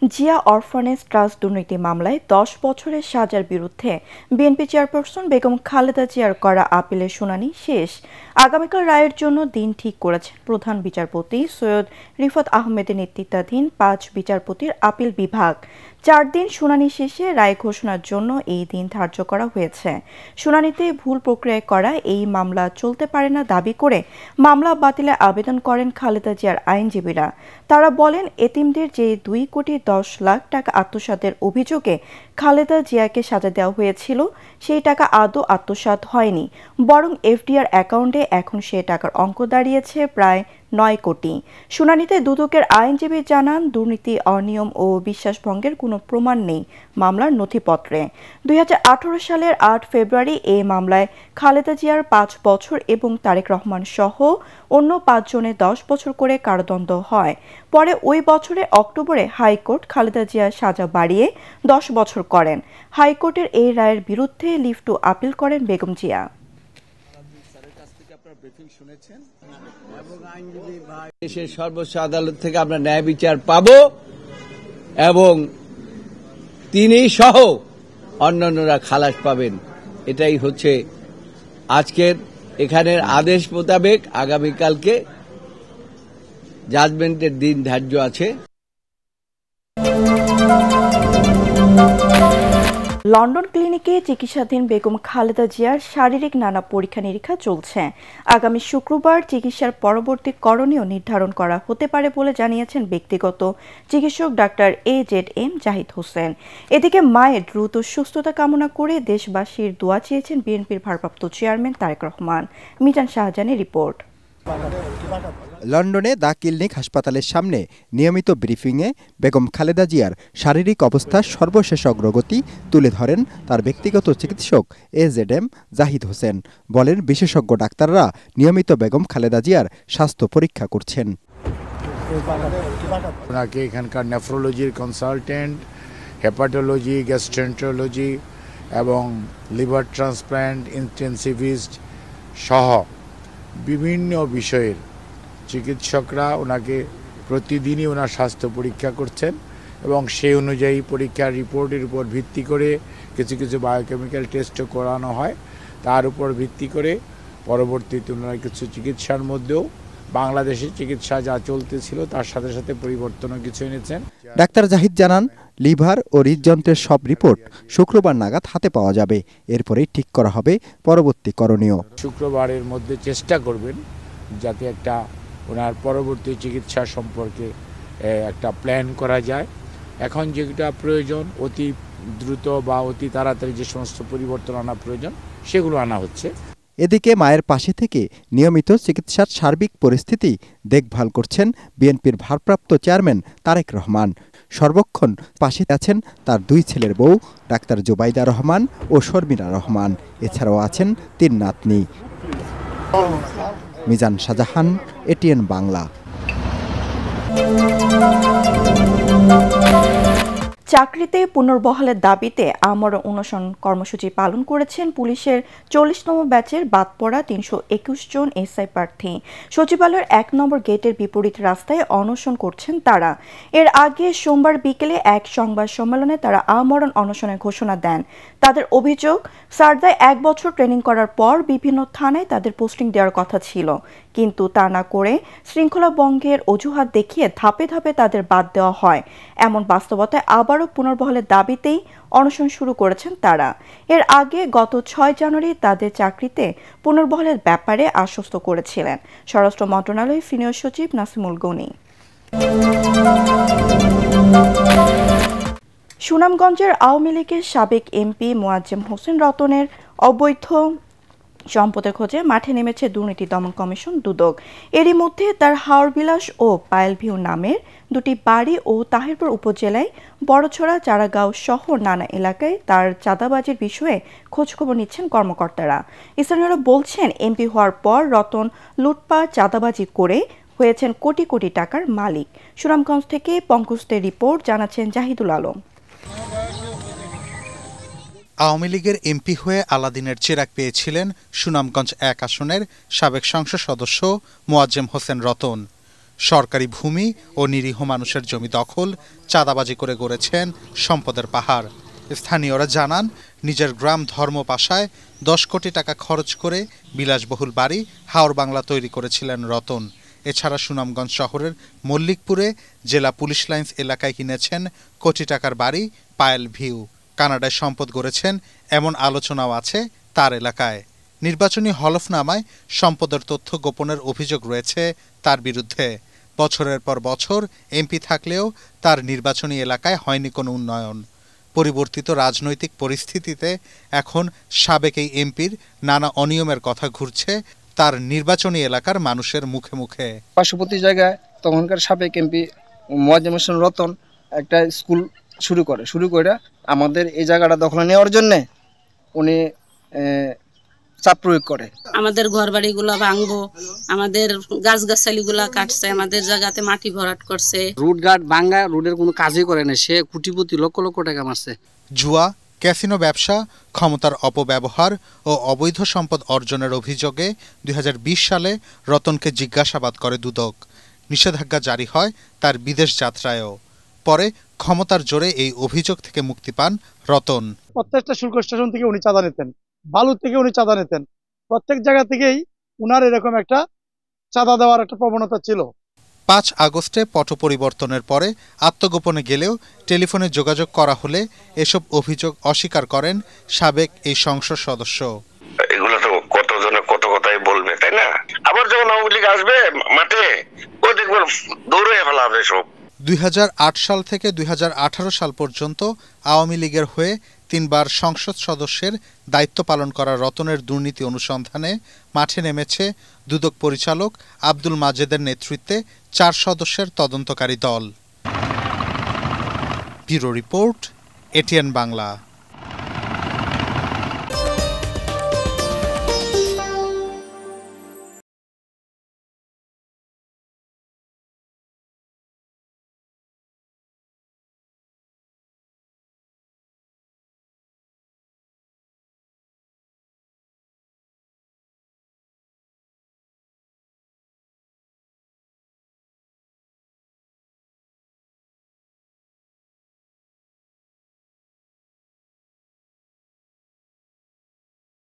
Zia orphanage trust দুর্নীতি মামলায় 10 বছরের সাজার বিরুদ্ধে বিএনপি চেয়ারপারসন বেগম খালেদা জিয়ার করা আপিলের শুনানি শেষ। আগামীকাল রায়ের জন্য দিন ঠিক করেছেন প্রধান বিচারপতি সৈয়দ রিফাত আহমেদের নেতৃত্বাধীন 5 বিচারপতির আপিল বিভাগ। 4 দিন শুনানি শেষে রায় ঘোষণার জন্য এই দিন ধার্য করা হয়েছে। শুনানিতে ভুল প্রক্রিয়ায় করা এই মামলা চলতে পারে না দাবি করে মামলা বাতিলে আবেদন করেন খালেদা জিয়ার আইনজীবীরা। তারা বলেন, এতিমদের যে 2,10,00,000 টাকা আত্মসাতের অভিযোগে খালেদা জিয়াকে সাজা দেওয়া হয়েছিল সেই টাকা আদৌ আত্মসাৎ হয়নি, বরং এফডিআর অ্যাকাউন্টে এখন সে টাকার অঙ্ক দাঁড়িয়েছে প্রায় 9 কোটি। শুনানিতে দুদকের আইনজীবী জানান, দুর্নীতি, অনিয়ম ও বিশ্বাসভঙ্গের কোনো প্রমাণ নেই মামলার নথিপত্রে। 2018 সালের 8 ফেব্রুয়ারি এই মামলায় খালেদা জিয়ার 5 বছর এবং তারেক রহমান সহ অন্য 5 জনের 10 বছর করে কারাদণ্ড হয়। পরে ওই বছরে অক্টোবরে হাইকোর্ট খালেদা জিয়ার সাজা বাড়িয়ে 10 বছর করেন। হাইকোর্টের এই রায়ের বিরুদ্ধে লিভ টু আপিল করেন বেগম জিয়া। দেশের সর্বোচ্চ আদালত থেকে আমরা ন্যায় বিচার পাব এবং তিনি সহ অন্যান্যরা খালাস পাবেন। এটাই হচ্ছে আজকের এখানের আদেশ মোতাবেক আগামীকালকে জাজমেন্টের দিন ধার্য আছে। লন্ডন ক্লিনিকে চিকিৎসাধীন বেগম খালেদা জিয়ার শারীরিক নানা পরীক্ষা নিরীক্ষা চলছে। আগামী শুক্রবার চিকিৎসার পরবর্তী করণীয় নির্ধারণ করা হতে পারে বলে জানিয়েছেন ব্যক্তিগত চিকিৎসক ডাক্তার AZM জাহিদ হোসেন। এদিকে মায়ের দ্রুত সুস্থতা কামনা করে দেশবাসীর দোয়া চেয়েছেন বিএনপির ভারপ্রাপ্ত চেয়ারম্যান তারেক রহমান। মিজান শাহজাহানের রিপোর্ট। লন্ডনে দ্য ক্লিনিক হাসপাতালের সামনে নিয়মিত ব্রিফিংয়ে বেগম খালেদা জিয়ার শারীরিক অবস্থার সর্বশেষ অগ্রগতি তুলে ধরেন তার ব্যক্তিগত চিকিৎসক AZM জাহিদ হোসেন। বলেন, বিশেষজ্ঞ ডাক্তাররা নিয়মিত বেগম খালেদা জিয়ার স্বাস্থ্য পরীক্ষা করছেন। ওনাকে এখানকার নেফ্রোলজির কনসালটেন্ট, হেপাটোলজি, গ্যাস্ট্রেন্টোলজি এবং লিভার ট্রান্সপ্ল্যান্ট ইন্টেনসিভিস্ট সহ বিভিন্ন বিষয়ের চিকিৎসকরা ওনাকে প্রতিদিনই ওনার স্বাস্থ্য পরীক্ষা করছেন এবং সেই অনুযায়ী পরীক্ষার রিপোর্টের উপর ভিত্তি করে কিছু কিছু বায়োকেমিক্যাল টেস্টও করানো হয়। তার উপর ভিত্তি করে পরবর্তীতে ওনারা কিছু চিকিৎসার মধ্যেও বাংলাদেশের চিকিৎসা যা চলতেছিল তার সাথে সাথে পরিবর্তনও কিছু এনেছেন। ডাক্তার জাহিদ জানান, লিভার ও হৃদযন্ত্রের সব রিপোর্ট শুক্রবার নাগাদ হাতে পাওয়া যাবে। এরপরেই ঠিক করা হবে পরবর্তী করণীয়। শুক্রবারের মধ্যে চেষ্টা করবেন যাতে একটা ওনার পরবর্তী চিকিৎসা সম্পর্কে একটা প্ল্যান করা যায়। এখন যেটা প্রয়োজন অতি দ্রুত বা অতি তাড়াতাড়ি যে সমস্ত পরিবর্তন আনা প্রয়োজন সেগুলো আনা হচ্ছে। এদিকে মায়ের পাশে থেকে নিয়মিত চিকিৎসার সার্বিক পরিস্থিতি দেখভাল করছেন বিএনপির ভারপ্রাপ্ত চেয়ারম্যান তারেক রহমান। সর্বক্ষণ পাশে আছেন তার 2 ছেলের বউ ডাক্তার জুবাইদা রহমান ও শর্মিলা রহমান। এছাড়াও আছেন 3 নাতনি। মিজান শাহজাহান, ATN বাংলা। চাকরিতে পুনর্বহালের দাবিতে আমরণ অনশন কর্মসূচি পালন করেছেন পুলিশের 40তম ব্যাচের বাদ পড়া 321 জন এসআই প্রার্থী। সচিবালয়ের 1 নম্বর গেটের বিপরীত রাস্তায় অনশন করছেন তারা। এর আগে সোমবার বিকেলে এক সংবাদ সম্মেলনে তারা আমরণ অনশনের ঘোষণা দেন। তাদের অভিযোগ, সারদায় 1 বছর ট্রেনিং করার পর বিভিন্ন থানায় তাদের পোস্টিং দেওয়ার কথা ছিল, কিন্তু তা না করে শৃঙ্খলা ভঙ্গের অজুহাত দেখিয়ে ধাপে ধাপে তাদের বাদ দেওয়া হয়। এমন বাস্তবতায় আবারও পুনর্বহালের দাবিতেই অনশন শুরু করেছেন তারা। এর আগে গত 6 জানুয়ারি তাদের চাকরিতে পুনর্বহালের ব্যাপারে আশ্বস্ত করেছিলেন স্বরাষ্ট্র মন্ত্রণালয়ের সিনিয়র সচিব নাসিমুল গনি। সুনামগঞ্জের আওয়ামী লীগের সাবেক এমপি মোয়াজ্জেম হোসেন রতনের অবৈধ সম্পদের খোঁজে মাঠে নেমেছে দুর্নীতি দমন কমিশন দুদক। এরই মধ্যে তার হাওরবিলাস ও পায়েলভিউ নামের 2টি বাড়ি ও তাহিরপুর উপজেলায় বড়ছড়া, চারাগাঁও সহ নানা এলাকায় তার চাঁদাবাজির বিষয়ে খোঁজখবর নিচ্ছেন কর্মকর্তারা। স্থানীয়রা বলছেন, এমপি হওয়ার পর রতন লুটপাট, চাঁদাবাজি করে হয়েছেন কোটি কোটি টাকার মালিক। সুনামগঞ্জ থেকে পঙ্কজদের রিপোর্ট, জানাচ্ছেন জাহিদুল আলম। আওয়ামী লীগের এমপি হয়ে আলাদিনের চিরাগ পেয়েছিলেন সুনামগঞ্জ 1 আসনের সাবেক সংসদ সদস্য মোয়াজ্জেম হোসেন রতন। সরকারি ভূমি ও নিরীহ মানুষের জমি দখল, চাঁদাবাজি করে গড়েছেন সম্পদের পাহাড়। স্থানীয়রা জানান, নিজের গ্রাম ধর্মপাশায় 10 কোটি টাকা খরচ করে বিলাসবহুল বাড়ি হাওর বাংলা তৈরি করেছিলেন রতন। এছাড়া সুনামগঞ্জ শহরের মল্লিকপুরে জেলা পুলিশ লাইন্স এলাকায় কিনেছেন কোটি টাকার বাড়ি পায়েল ভিউ। কানাডায় সম্পদ গড়েছেন এমন আলোচনাও আছে তার এলাকায়। নির্বাচনী হলফনামায় সম্পদের তথ্য গোপনের অভিযোগ রয়েছে তার বিরুদ্ধে। বছরের পর বছর এমপি থাকলেও তার নির্বাচনী এলাকায় হয়নি কোনো উন্নয়ন। পরিবর্তিত রাজনৈতিক পরিস্থিতিতে এখন সাবেক এই এমপির নানা অনিয়মের কথা ঘুরছে তার নির্বাচনী এলাকার মানুষের মুখে মুখে। পার্শ্ববর্তী জায়গায় তখনকার সাবেক এমপি মোয়াজ্জেম হোসেন রতন একটা স্কুল শুরু করে আমাদের এই জায়গাটা দখলে নেওয়ার জন্য উনি চাপ প্রয়োগ করে। আমাদের ঘর বাড়িগুলো ভাঙবো, আমাদের গাছগাছালিগুলা কাটছে, আমাদের জায়গাতে মাটি ভরাট করছে। রুট গার্ড ভাঙ্গা, রোডের কোনো কাজই করে না, সে কোটিপতি লক্ষ লক্ষ টাকা মারছে। জুয়া, ক্যাসিনো ব্যবসা, ক্ষমতার অপব্যবহার ও অবৈধ সম্পদ অর্জনের অভিযোগে 2020 সালে রতনকে জিজ্ঞাসাবাদ করে দুদক। নিষেধাজ্ঞা জারি হয় তার বিদেশ যাত্রায়ও। পরে ক্ষমতার জোরে এই অভিযোগ থেকে মুক্তি পান রতন। প্রত্যেকটা শুল্ক স্টেশন থেকে উনি চাঁদা নিতেন, বালু থেকে উনি চাঁদা নিতেন, প্রত্যেক জায়গা থেকেই উনার এরকম একটা চাঁদা দেওয়ার একটা প্রবণতা ছিল। 5 আগস্টে পট পরিবর্তনের পরে আত্মগোপনে গেলেও টেলিফোনে যোগাযোগ করা হলে এসব অভিযোগ অস্বীকার করেন সাবেক এই সংসদ সদস্য। এগুলো তো কতজনে কত কথাই বলবে, তাই না? আবার যখন আওয়ামী লীগ আসবে মাঠে, ও দেখবেন দৌড়ে ফেলাবে সব। 2008 সাল থেকে 2018 সাল পর্যন্ত আওয়ামী লীগের হয়ে 3 বার সংসদ সদস্যের দায়িত্ব পালন করা রতনের দুর্নীতি অনুসন্ধানে মাঠে নেমেছে দুদক পরিচালক আব্দুল মাজেদের নেতৃত্বে 4 সদস্যের তদন্তকারী দল। Bureau report, ATN Bangla.